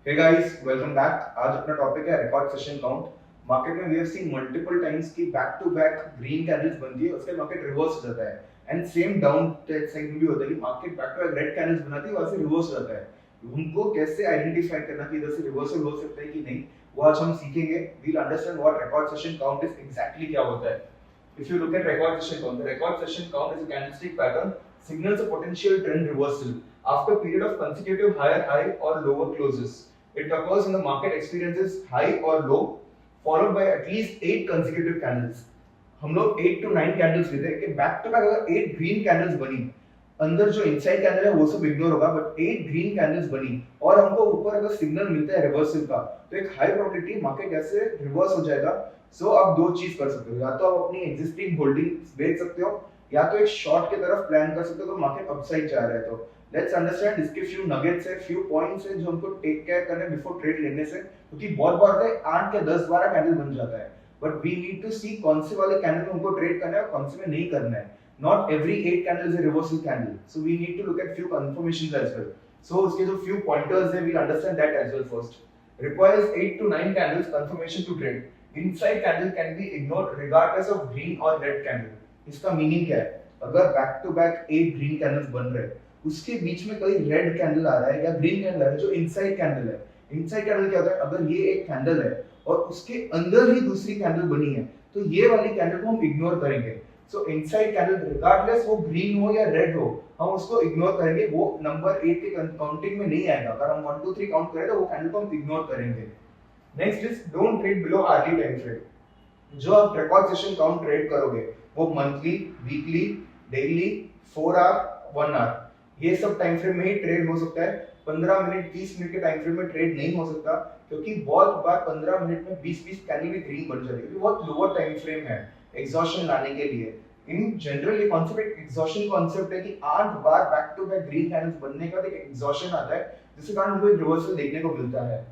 Hey guys, welcome back. आज अपना topic है रिकॉर्ड सेशन काउंट. मार्केट में we have seen multiple times की back to back green candles बनती है, उसके मार्केट रिवर्स हो जाता है. एंड सेम डाउन साइड में भी होता है कि market back to back red candles बनाती है, वहां से रिवर्स हो जाता है. उनको कैसे आइडेंटिफाई करना कि इधर से रिवर्सल हो सकता है कि नहीं, वो आज हम सीखेंगे. We'll understand what record session count is exactly क्या होता है. If you look at record session count, the record session count is a candlestick pattern signals a potential trend reversal after a period of consecutive higher high or lower closes. It occurs when the market experiences high or low followed by at least 8 consecutive candles. हम लोग 8 to 9 candles लेते हैं कि back to back अगर 8 green candles बनी, अंदर जो inside candle है वो सब इग्नोर होगा, बट 8 ग्रीन कैंडल्स बनी और हमको ऊपर अगर सिग्नल मिलता है रिवर्सल का, तो एक हाई प्रोबेबिलिटी मार्केट ऐसे रिवर्स हो जाएगा. सो आप दो चीज कर सकते हो, या तो आप अपनी एग्जिस्टिंग होल्डिंग बेच सकते हो, या तो एक शॉर्ट की तरफ प्लान कर सकते हो तो मार्केट अपसाइड जा रहा है. तो लेट्स अंडरस्टैंड इसके फ्यू नगेट्स है, फ्यू पॉइंट्स है जो हमको टेक केयर करने बिफोर ट्रेड लेने से, क्योंकि बहुत बार 8 या 10 12 कैंडल बन जाता है, बट वी नीड टू सी कौन से वाले कैंडल में हमको ट्रेड करना है और कौन से में नहीं करना है. Not every 8 candles is a reversal candle, so we need to look at few confirmations as well. So उसके जो few pointers हैं, we'll understand that as well first. Requires 8 to 9 candles confirmation to trade. Inside candle can be ignored regardless of green or red candle. इसका meaning क्या है? अगर back to back 8 green candles बन रहे हैं, उसके बीच में कोई रेड कैंडल आ रहा है या ग्रीन कैंडल आ रहा है जो इनसाइड कैंडल है. इनसाइड कैंडल क्या होता है? अगर ये एक कैंडल है और उसके अंदर ही दूसरी कैंडल बनी है, तो ये वाली कैंडल को हम इग्नोर करेंगे. सो इनसाइड कैंडल रिगार्डलेस वो ग्रीन हो या रेड हो, हम उसको इग्नोर करेंगे. वो नंबर 8 के काउंटिंग में नहीं आएगा. अगर हम 1 2 3 काउंट करें तो वो कैंडल को हम इग्नोर करेंगे. Next is don't trade below hourly time frame. जो आप रिकॉर्ड सेशन काउंट ट्रेड करोगे वो monthly, weekly, daily, 4 hour, 1 hour, ये सब टाइम फ्रेम में ही ट्रेड हो सकता है. 15 मिनट 30 मिनट के टाइम फ्रेम में ट्रेड नहीं हो सकता, क्योंकि बहुत बार 15 मिनट में 20 कैंडल भी ग्रीन बन जाती है. बहुत लोअर टाइम फ्रेम है एग्जॉशन लाने के लिए. इन जनरल ये कॉन्सेप्ट एग्जॉशन कॉन्सेप्ट है कि 8 बार back to back green candles बनने के बाद एक एग्जॉशन आता है, जिसके कारण हमको एक रिवर्सल देखने को मिलता है.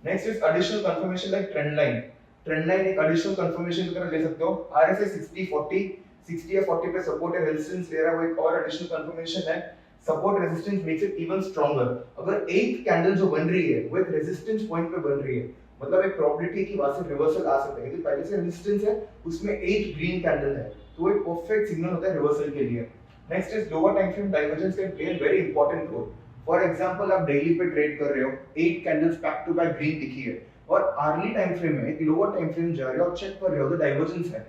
Next is additional confirmation like trend line. Trend line एक एडिशनल कंफर्मेशन की तरह ले सकते हो. आरएसआई 60 40 60 या 40 पे सपोर्ट है, रेजिस्टेंस ले रहा है, वो एक और एडिशनल कंफर्मेशन है. Support resistance makes it even stronger. अगर एक कैंडल जो बन रही है वो एक रेजिस्टेंस पॉइंट पे बन रही है, मतलब एक प्रोबेबिलिटी की वहां से रिवर्सल आ सकता है, क्योंकि पहले से रेजिस्टेंस है, उसमें 8 ग्रीन कैंडल है, तो एक परफेक्ट सिग्नल होता है रिवर्सल के लिए. Next is lower time frame divergence can play a very important role. For example आप डेली पे ट्रेड कर रहे हो, 8 candles back to back green दिखी है, और अर्ली टाइम फ्रेम में एक लोअर टाइम फ्रेम जा रहे हो और चेक कर रहे हो तो डाइवर्जेंस है,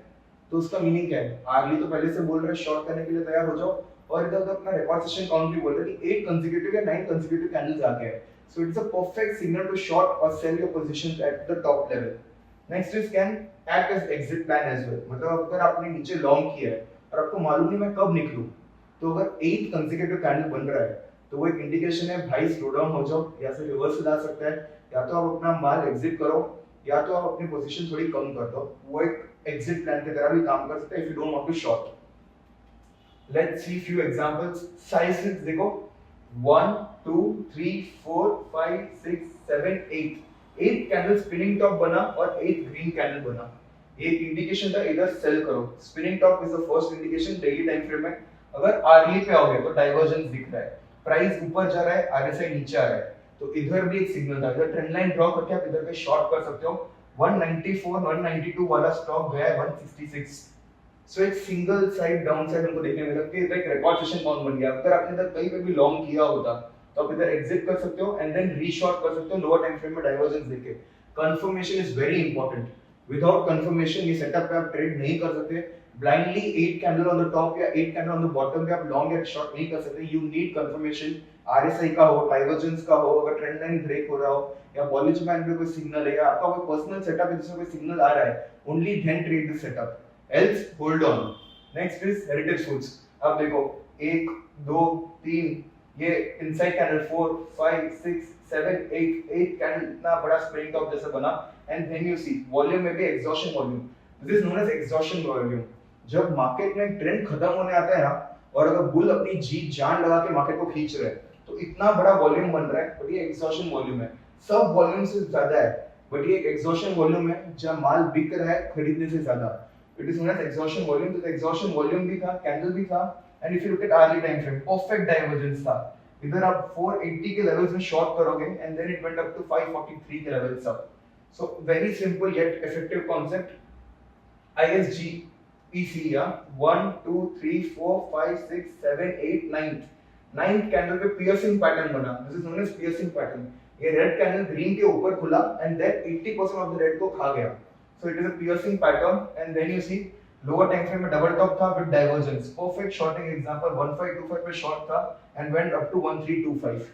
तो उसका मीनिंग क्या है? अर्ली तो पहले से बोल रहे हैं शॉर्ट करने के लिए तैयार हो जाओ, और इधर अपना रिकॉर्ड सेशन काउंट भी बोल रहे हैं कि 8 कंसेक्यूटिव या 9 कंसेक्यूटिव कैंडल्स आ गए हैं. So it's a perfect signal to short or sell your positions at the top level. Next is can act as exit plan as well. मतलब अगर आपने नीचे लॉन्ग किया है और आपको मालूम नहीं मैं कब निकलूं, तो अगर 8 कंसेक्यूटिव कैंडल बन रहा है तो वो एक इंडिकेशन है भाई स्लो डाउन हो जाओ, या फिर रिवर्सल आ सकता है, या तो आप अपना माल एग्जिट करो, या तो आप अपनी पोजीशन थोड़ी कम कर दो. वो एक एग्जिट प्लान की तरह भी काम कर सकता है if you don't want to short. Let's see few examples. Sizes देखो, 1 2 3 4 5 6 7 8 कैंडल स्पिनिंग टॉप बना और 8 ग्रीन कैंडल बना. एक इंडिकेशन था इधर सेल करो. Spinning top is the first indication daily time frame में. अगर आरली पे आओगे तो डाइवर्जेंस दिख रहा है, प्राइस ऊपर जा रहा है, आरएसआई नीचे आ रहा है, तो इधर भी एक सिग्नल था. इधर ट्रेंड लाइन ड्रॉ करके आप इधर पे शॉर्ट कर सकते हो. 194 192 वाला स्टॉक गया है 166. सो एक सिंगल साइड डाउन साइड हमको देखने मिला कि इधर एक रिकॉर्ड सेशन काउंट बन गया. अगर आपने इधर कहीं पे भी लॉन्ग किया होता तो आप इधर एग्जिट कर सकते हो एंड देन रीशॉर्ट कर सकते हो लोअर टाइम फ्रेम में डाइवर्जेंस देके. Confirmation is very important. Without confirmation ये सेटअप पे आप ट्रेड नहीं कर सकते. Blindly 8 candle on the top या 8 कैंडल ऑन द बॉटम पे आप लॉन्ग या शॉर्ट नहीं कर सकते. You need confirmation. आरएसआई का हो, डाइवर्जेंस का हो, अगर ट्रेंड लाइन ब्रेक हो रहा हो, या बॉलिंजर बैंड पे कोई सिग्नल है, या आपका कोई पर्सनल सेटअप है जिसमें कोई सिग्नल आ रहा है, only then trade this setup, else hold on. Next is heritage foods. अब देखो 1 2 3, ये इनसाइड कैंडल 4 5 6 7 8 कैंडल इतना बड़ा स्प्रिंग टॉप जैसा बना. And then you see volume में भी exhaustion volume. This is known as exhaustion volume. जब मार्केट में ट्रेंड खत्म होने आता है ना, और अगर बुल अपनी जी जान लगा के मार्केट को खींच रहे हैं, तो इतना बड़ा वॉल्यूम बन रहा है, बट ये एग्जॉशन वॉल्यूम है. सब वॉल्यूम से ज्यादा है, बट ये एग्जॉशन वॉल्यूम है जब माल बिक रहा है खरीदने से ज्यादा. It is known as exhaustion volume. तो exhaustion volume भी था, कैंडल भी था. And if you look at hourly time frame, perfect divergence था. इधर आप 480 के लेवल्स में शॉर्ट करोगे and then it went up to 543 के levels up. So very simple yet effective concept. ISG PC, yeah. 1 2 3 4 5 6 7 8 9. Ninth candle पे piercing pattern बना. This is known as piercing pattern. ये रेड कैंडल ग्रीन के ऊपर खुला and then 80% of the red को खा गया. So it is a piercing pattern and then you see lower time frame में डबल टॉप था with divergence. Perfect shorting example 1525 पे शॉर्ट था and went up to 1325.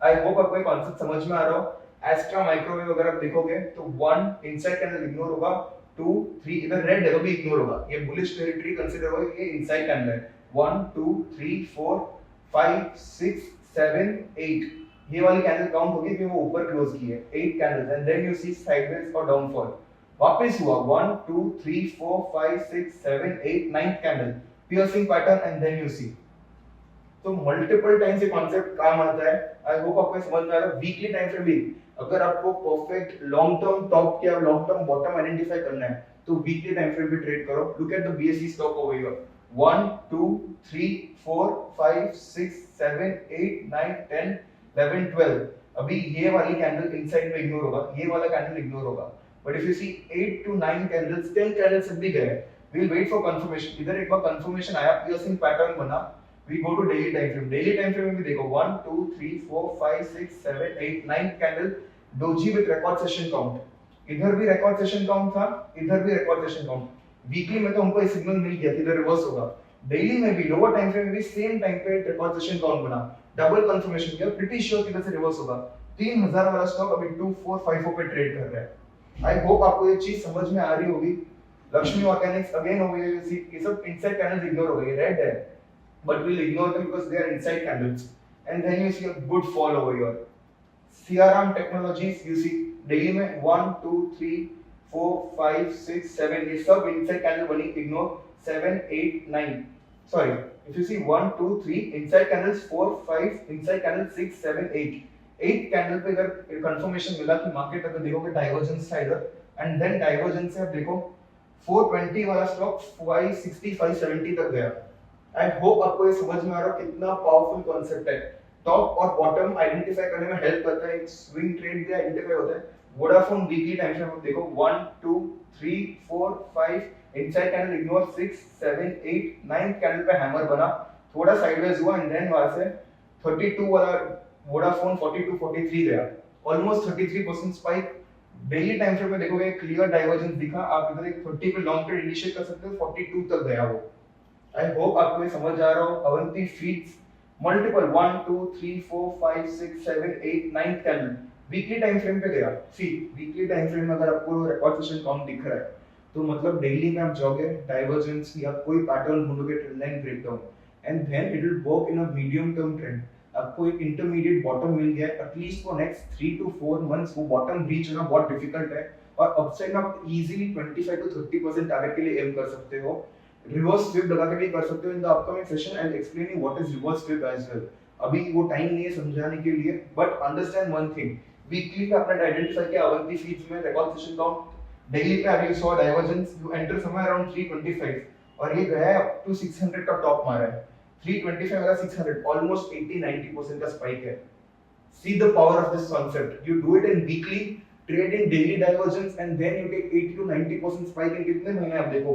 I hope आपको ये concept समझ में आ रहा हो. एस्ट्रा माइक्रोवेव अगर आप देखोगे तो 1 इनसाइड कैंडल इग्नोर होगा, 2 3 इधर रेड है तो भी इग्नोर होगा. ये बुलिश टेरिटरी कंसीडर होगा, ये इनसाइड कैंडल है. 1 2 3 4 5 6 7 8 ये वाली कैंडल काउंट होगी कि वो ऊपर क्लोज की है. 8 candles and then you see sideways और डाउनफॉल. वापस हुआ 1 2 3 4 5 6 7 8 9th candle piercing pattern and then you see. तो मल्टीपल टाइम्स ये कॉन्सेप्ट काम आता है. आई होप आपको समझ में आ रहा है. वीकली टाइम फ्रेम भी अगर आपको परफेक्ट लॉन्ग टर्म टॉप या लॉन्ग टर्म बॉटम आइडेंटिफाई करना है तो वीकली टाइम फ्रेम पे ट्रेड करो. Look at the BSE stock over here. 1 2 3 4 5 6 7 8 9 10 11 12. अभी ये वाली कैंडल इनसाइड में इग्नोर होगा, ये वाला कैंडल इग्नोर होगा. But if you see 8 to 9 candles 10 candles भी गए. We will wait for confirmation. इधर एक बार कंफर्मेशन आया, पियर्सिंग पैटर्न बना, we go to daily time frame. Daily time frame में भी देखो 1 2 3 4 5 6 7 8 9 candle doji with record session count. इधर भी रिकॉर्ड सेशन काउंट था, इधर भी रिकॉर्ड सेशन काउंट. वीकली में तो हमको ये सिग्नल मिल गया कि इधर रिवर्स होगा. डेली में भी लोअर टाइम फ्रेम में भी सेम टाइम पे रिकॉर्ड सेशन काउंट बना, डबल कंफर्मेशन किया, प्रीटी श्योर कि इधर से रिवर्स होगा. 3000 वाला स्टॉक अभी 2454 पे ट्रेड कर रहा है. आई होप आपको ये चीज समझ में आ रही होगी. लक्ष्मी ऑर्गेनिक्स अगेन हो गई, ये सब इनसाइड कैंडल्स इग्नोर हो गए, रेड है but we'll ignore them because they are inside candles. And then you see a good fall over here. CRM Technologies, you see daily में 1 2 3 4 5 6 7 ये सब inside candle बनी, ignore 7 8 9. Sorry, if you see 1 2 3 inside candles, 4 5 inside candles, 6 7 8. 8 candle पे अगर confirmation मिला कि market अगर देखोगे डाइवर्जेंस था इधर एंड देन डाइवर्जेंस से आप देखो 420 वाला स्टॉक 560 570 तक गया. आई होप आपको ये समझ में आ रहा है कितना पावरफुल कॉन्सेप्ट है. टॉप और बॉटम आइडेंटिफाई करने में हेल्प करता है. एक स्विंग ट्रेड भी आइडेंटिफाई होता है. वोडाफोन वीकली टाइम फ्रेम देखो 1 2 3 4 5 इनसाइड कैंडल इग्नोर 6 7 8 9 कैंडल पे हैमर बना, थोड़ा साइडवेज हुआ एंड देन वहां से 32 वाला वोडाफोन 42 43 गया, almost 33% spike. Daily time frame में देखोगे क्लियर डाइवर्जेंस दिखा. आप इधर एक 30 पे लॉन्ग ट्रेड इनिशिएट कर सकते हो, 42 तक गया वो. आई होप आपको ये समझ आ रहा हो. Avanti feeds multiple 1 2 3 4 5 6 7 8 9 candle weekly time frame पे गया. सी वीकली टाइम फ्रेम में अगर आपको रिकॉर्ड सेशन काउंट दिख रहा है तो मतलब डेली में आप जाओगे डाइवर्जेंस या कोई पैटर्न ढूंढोगे, trend line breakdown and then it will work in a medium term trend. आपको एक इंटरमीडिएट बॉटम मिल गया at least for next 3 to 4 months. वो बॉटम रीच होना बहुत डिफिकल्ट है और अपसाइड आप इजीली 25 to 30% टारगेट के लिए एम कर सकते हो. रिवर्स स्विप लगा के भी कर सकते हो. In the upcoming session I will explain you what is reverse sweep as well. अभी वो टाइम नहीं है समझाने के लिए, but understand one thing. Weekly पे आपने आइडेंटिफाई किया अवंती फीड्स में रिकॉर्ड सेशन काउंट. डेली पे अभी you saw divergence, you enter somewhere around 325 और ये गया है अप टू 600 का टॉप मारा है. 325 वाला 600 ऑलमोस्ट 80-90% का स्पाइक है. See the power of this concept. You do it in weekly, trade in daily divergence and then you take 80 to 90% spike in कितने महीने आप देखो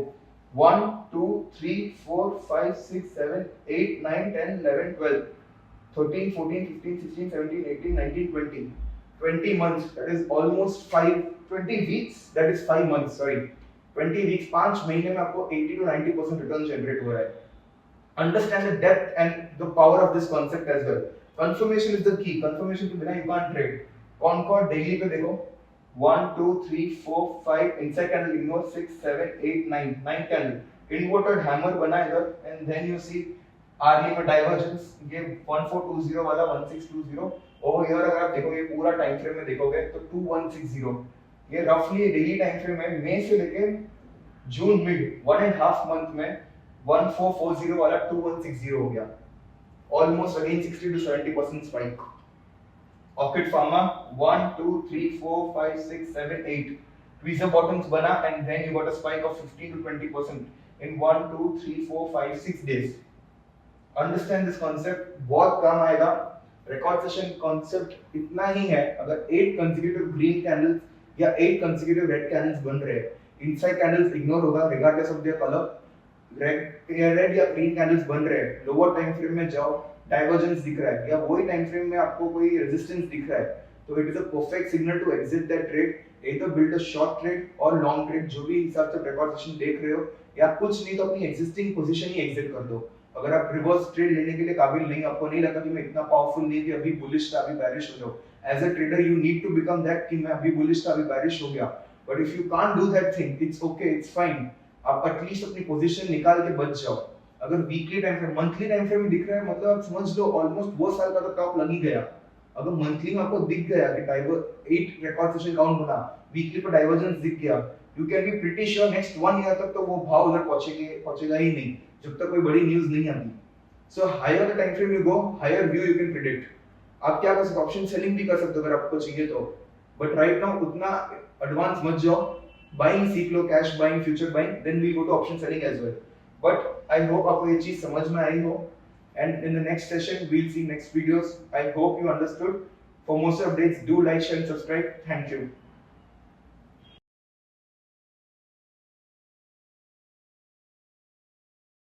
1 2 3 4 5 6 7 8 9 10 11 12 13 14 15 16 17 18 19 20 20 months. That is almost 20 weeks. That is 5 months. Sorry, 20 weeks 5 महीने में आपको 80 to 90% return generate हो रहा है. Understand the depth and the power of this concept as well. Confirmation is the key. Confirmation के बिना you can't trade. Concord daily पे देखो 1 2 3 4 5 inside candle ignore 6 7 8 9 9 candle inverted hammer बना इधर and then you see RE में divergence ये 1420 वाला 1620 over here. अगर आप देखोगे पूरा टाइम फ्रेम में देखोगे तो 2160 ये रफली डेली टाइम फ्रेम है. मई से लेके जून मिड 1.5 मंथ में 1440 वाला 2160 हो गया, almost again 60 to 70% spike. Orchid pharma 1 2 3 4 5 6 7 8 tweezer bottoms बना and then you got a spike of 15 to 20% in 1 2 3 4 5 6 days. Understand this concept, बहुत काम आएगा. रिकॉर्ड सेशन कॉन्सेप्ट इतना ही है, अगर 8 कंसेक्यूटिव ग्रीन कैंडल्स या 8 कंसेक्यूटिव रेड कैंडल्स बन रहे हैं, इनसाइड कैंडल्स इग्नोर होगा regardless of their colour, red या ग्रीन कैंडल्स बन रहे हैं, लोअर टाइम फ्रेम में जाओ, डाइवर्जेंस दिख रहा है या वही टाइम फ्रेम में आपको कोई रेजिस्टेंस दिख रहा है, तो it is a perfect signal to exit that trade, either build a short trade और long trade, जो भी हिसाब से रिकॉर्ड सेशन देख रहे हो, या कुछ नहीं तो अपनी एग्जिस्टिंग पोजीशन ही एग्जिट कर दो। अगर आप रिवर्स ट्रेड लेने के लिए काबिल नहीं, आपको नहीं लगा कि मैं इतना पावरफुल नहीं कि अभी बुलिश था अभी बेरिश हो जाओ, as a trader you need to become that कि मैं अभी बुलिश था अभी बेरिश हो गया, but if you can't do that thing, it's okay, it's fine, आप एटलीस्ट अपनी पोजीशन निकाल के बच जाओ। अगर weekly time frame, monthly time frame में दिख रहा है, मतलब आप समझ लो ऑलमोस्ट वो साल का तो टॉप लग ही गया। अगर मंथली में आपको दिख गया कि डाइवर 8 रिकॉर्ड सेशन काउंट बना, वीकली पर डाइवर्जेंस दिख गया, you can be pretty sure next 1 year तक तो वो भाव उधर पहुंचेगा ही नहीं, जब तक कोई बड़ी न्यूज नहीं आती। So higher the time frame you go, higher view you can predict. आप क्या कर सकते हो, ऑप्शन सेलिंग भी कर सकते हो अगर आपको चाहिए तो, बट राइट नाउ उतना एडवांस मत जाओ, बाइंग सीख लो, cash buying, future buying, then we go to option selling as well. But I hope आपको ये चीज समझ में आई हो, and in the next session we'll see next videos. I hope you understood. For more updates, do like, share and subscribe. Thank you.